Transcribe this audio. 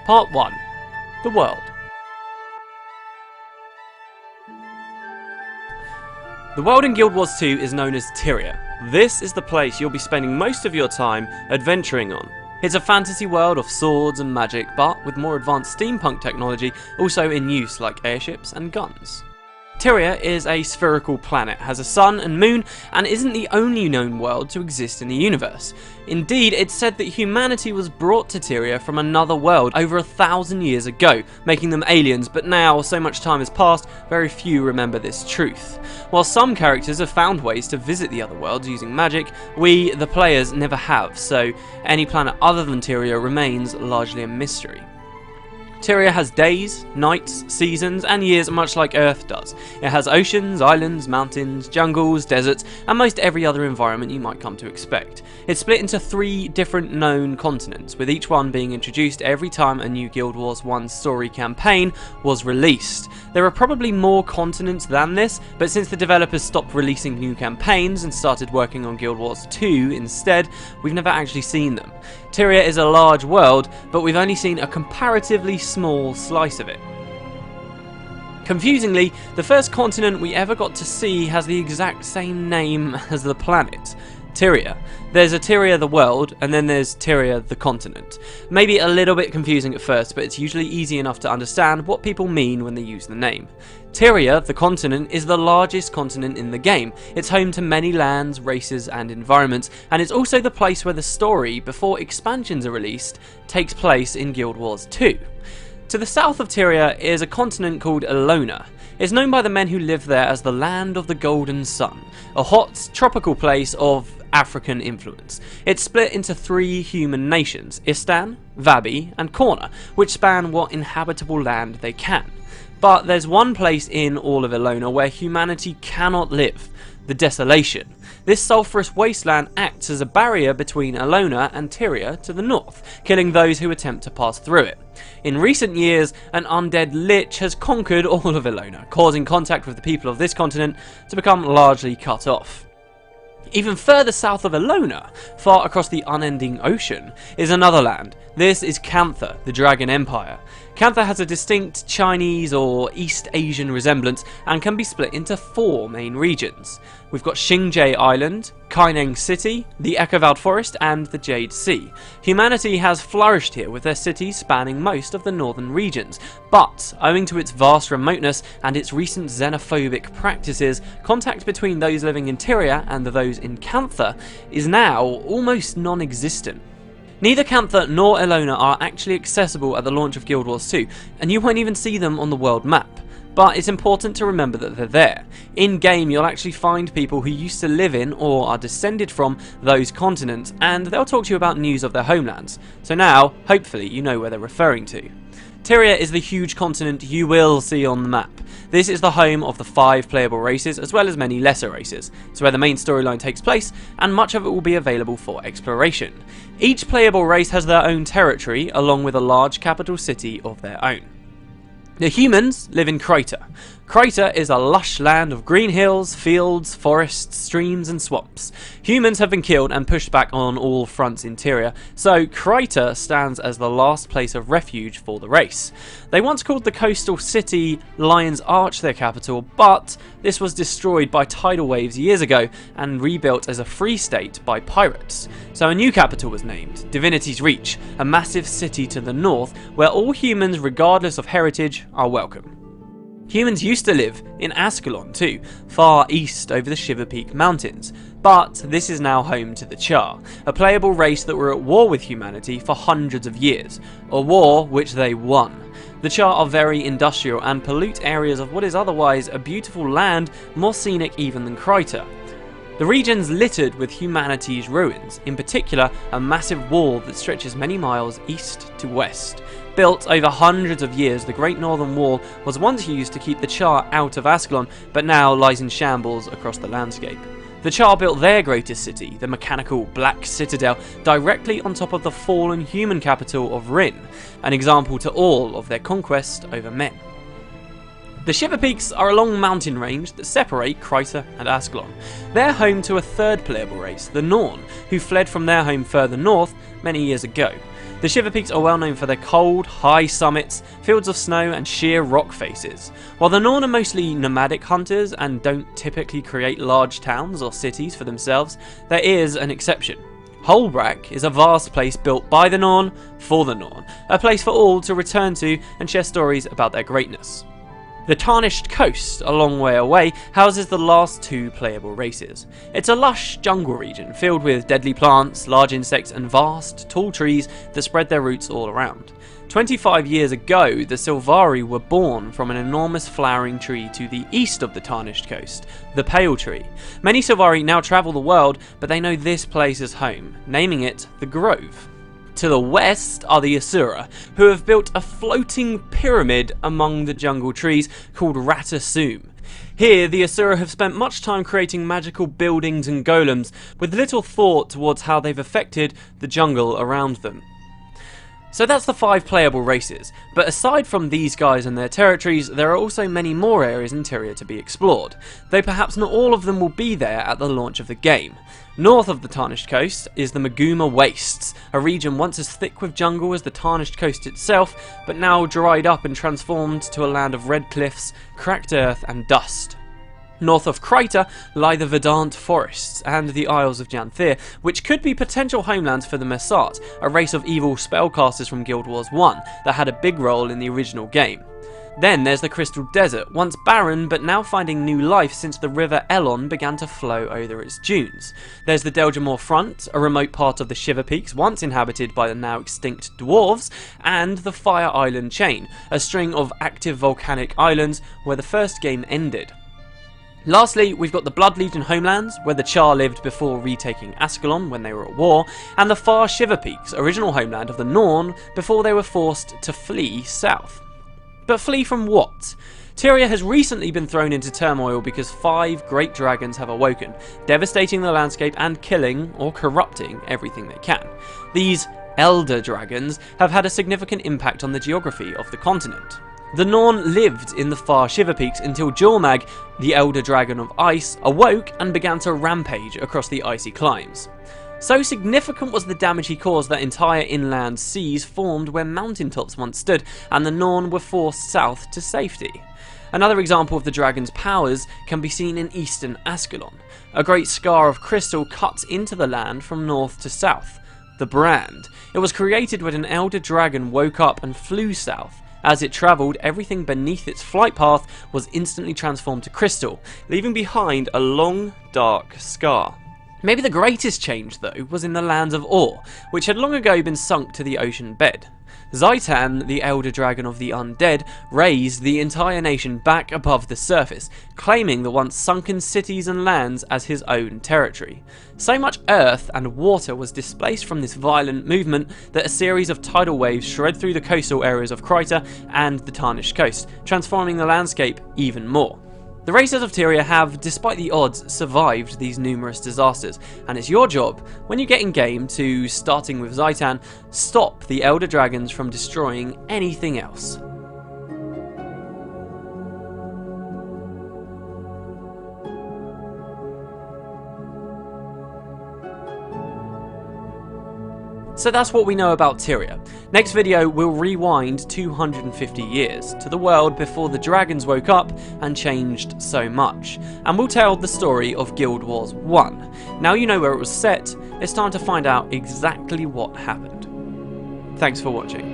Part 1. The World. The world in Guild Wars 2 is known as Tyria. This is the place you'll be spending most of your time adventuring on. It's a fantasy world of swords and magic, but with more advanced steampunk technology also in use like airships and guns. Tyria is a spherical planet, has a sun and moon, and isn't the only known world to exist in the universe. Indeed, it's said that humanity was brought to Tyria from another world over 1,000 years ago, making them aliens, but now, so much time has passed, very few remember this truth. While some characters have found ways to visit the other worlds using magic, we, the players, never have, so any planet other than Tyria remains largely a mystery. Tyria has days, nights, seasons, and years much like Earth does. It has oceans, islands, mountains, jungles, deserts, and most every other environment you might come to expect. It's split into 3 different known continents, with each one being introduced every time a new Guild Wars 1 story campaign was released. There are probably more continents than this, but since the developers stopped releasing new campaigns and started working on Guild Wars 2 instead, we've never actually seen them. Tyria is a large world, but we've only seen a comparatively small slice of it. Confusingly, the first continent we ever got to see has the exact same name as the planet, Tyria. There's a Tyria the world, and then there's Tyria the continent. Maybe a little bit confusing at first, but it's usually easy enough to understand what people mean when they use the name. Tyria, the continent, is the largest continent in the game. It's home to many lands, races, and environments, and it's also the place where the story, before expansions are released, takes place in Guild Wars 2. To the south of Tyria is a continent called Elona. It's known by the men who live there as the Land of the Golden Sun, a hot, tropical place of African influence. It's split into 3 human nations, Istan, Vabi, and Korna, which span what inhabitable land they can. But there's one place in all of Elona where humanity cannot live, the Desolation. This sulphurous wasteland acts as a barrier between Elona and Tyria to the north, killing those who attempt to pass through it. In recent years, an undead lich has conquered all of Elona, causing contact with the people of this continent to become largely cut off. Even further south of Elona, far across the unending ocean, is another land. This is Cantha, the Dragon Empire. Cantha has a distinct Chinese or East Asian resemblance and can be split into 4 main regions. We've got Xingjie Island, Kaineng City, the Echovald Forest, and the Jade Sea. Humanity has flourished here, with their cities spanning most of the northern regions, but owing to its vast remoteness and its recent xenophobic practices, contact between those living in Tyria and those in Cantha is now almost non-existent. Neither Cantha nor Elona are actually accessible at the launch of Guild Wars 2, and you won't even see them on the world map. But it's important to remember that they're there. In-game, you'll actually find people who used to live in or are descended from those continents, and they'll talk to you about news of their homelands. So now, hopefully, you know where they're referring to. Tyria is the huge continent you will see on the map. This is the home of the 5 playable races, as well as many lesser races. It's where the main storyline takes place, and much of it will be available for exploration. Each playable race has their own territory, along with a large capital city of their own. The humans live in Crater. Crater is a lush land of green hills, fields, forests, streams and swamps. Humans have been killed and pushed back on all fronts in Tyria, so Crater stands as the last place of refuge for the race. They once called the coastal city Lion's Arch their capital, but this was destroyed by tidal waves years ago and rebuilt as a free state by pirates. So a new capital was named, Divinity's Reach, a massive city to the north where all humans, regardless of heritage, are welcome. Humans used to live in Ascalon too, far east over the Shiver Peak Mountains, but this is now home to the Char, a playable race that were at war with humanity for hundreds of years, a war which they won. The Char are very industrial and pollute areas of what is otherwise a beautiful land, more scenic even than Crater. The region's littered with humanity's ruins, in particular a massive wall that stretches many miles east to west. Built over hundreds of years, the Great Northern Wall was once used to keep the Char out of Ascalon, but now lies in shambles across the landscape. The Char built their greatest city, the mechanical Black Citadel, directly on top of the fallen human capital of Rin, an example to all of their conquest over men. The Shiver Peaks are a long mountain range that separate Crater and Ascalon. They're home to a 3rd playable race, the Norn, who fled from their home further north many years ago. The Shiver Peaks are well known for their cold, high summits, fields of snow and sheer rock faces. While the Norn are mostly nomadic hunters and don't typically create large towns or cities for themselves, there is an exception. Holbrack is a vast place built by the Norn, for the Norn, a place for all to return to and share stories about their greatness. The Tarnished Coast, a long way away, houses the last two playable races. It's a lush jungle region filled with deadly plants, large insects and vast, tall trees that spread their roots all around. 25 years ago, the Sylvari were born from an enormous flowering tree to the east of the Tarnished Coast, the Pale Tree. Many Sylvari now travel the world, but they know this place as home, naming it the Grove. To the west are the Asura, who have built a floating pyramid among the jungle trees called Ratasum. Here, the Asura have spent much time creating magical buildings and golems, with little thought towards how they've affected the jungle around them. So that's the 5 playable races, but aside from these guys and their territories, there are also many more areas in Tyria to be explored, though perhaps not all of them will be there at the launch of the game. North of the Tarnished Coast is the Maguma Wastes, a region once as thick with jungle as the Tarnished Coast itself, but now dried up and transformed to a land of red cliffs, cracked earth and dust. North of Kryta lie the Verdant Forests and the Isles of Janthir, which could be potential homelands for the Messart, a race of evil spellcasters from Guild Wars 1 that had a big role in the original game. Then there's the Crystal Desert, once barren but now finding new life since the river Elon began to flow over its dunes. There's the Deljamore Front, a remote part of the Shiver Peaks once inhabited by the now extinct dwarves, and the Fire Island Chain, a string of active volcanic islands where the first game ended. Lastly, we've got the Blood Legion homelands, where the Char lived before retaking Ascalon when they were at war, and the far Shiver Peaks, original homeland of the Norn, before they were forced to flee south. But flee from what? Tyria has recently been thrown into turmoil because 5 great dragons have awoken, devastating the landscape and killing or corrupting everything they can. These elder dragons have had a significant impact on the geography of the continent. The Norn lived in the far Shiver Peaks until Jormag, the elder dragon of ice, awoke and began to rampage across the icy climes. So significant was the damage he caused that entire inland seas formed where mountaintops once stood, and the Norn were forced south to safety. Another example of the dragon's powers can be seen in eastern Ascalon. A great scar of crystal cuts into the land from north to south. The Brand. It was created when an elder dragon woke up and flew south. As it travelled, everything beneath its flight path was instantly transformed to crystal, leaving behind a long, dark scar. Maybe the greatest change, though, was in the lands of Or, which had long ago been sunk to the ocean bed. Zaitan, the elder dragon of the undead, raised the entire nation back above the surface, claiming the once sunken cities and lands as his own territory. So much earth and water was displaced from this violent movement that a series of tidal waves shred through the coastal areas of Kryta and the Tarnished Coast, transforming the landscape even more. The racers of Tyria have, despite the odds, survived these numerous disasters, and it's your job, when you get in game, to, starting with Zaitan, stop the Elder Dragons from destroying anything else. So that's what we know about Tyria. Next video we'll rewind 250 years to the world before the dragons woke up and changed so much, and we'll tell the story of Guild Wars 1. Now you know where it was set, it's time to find out exactly what happened. Thanks for watching.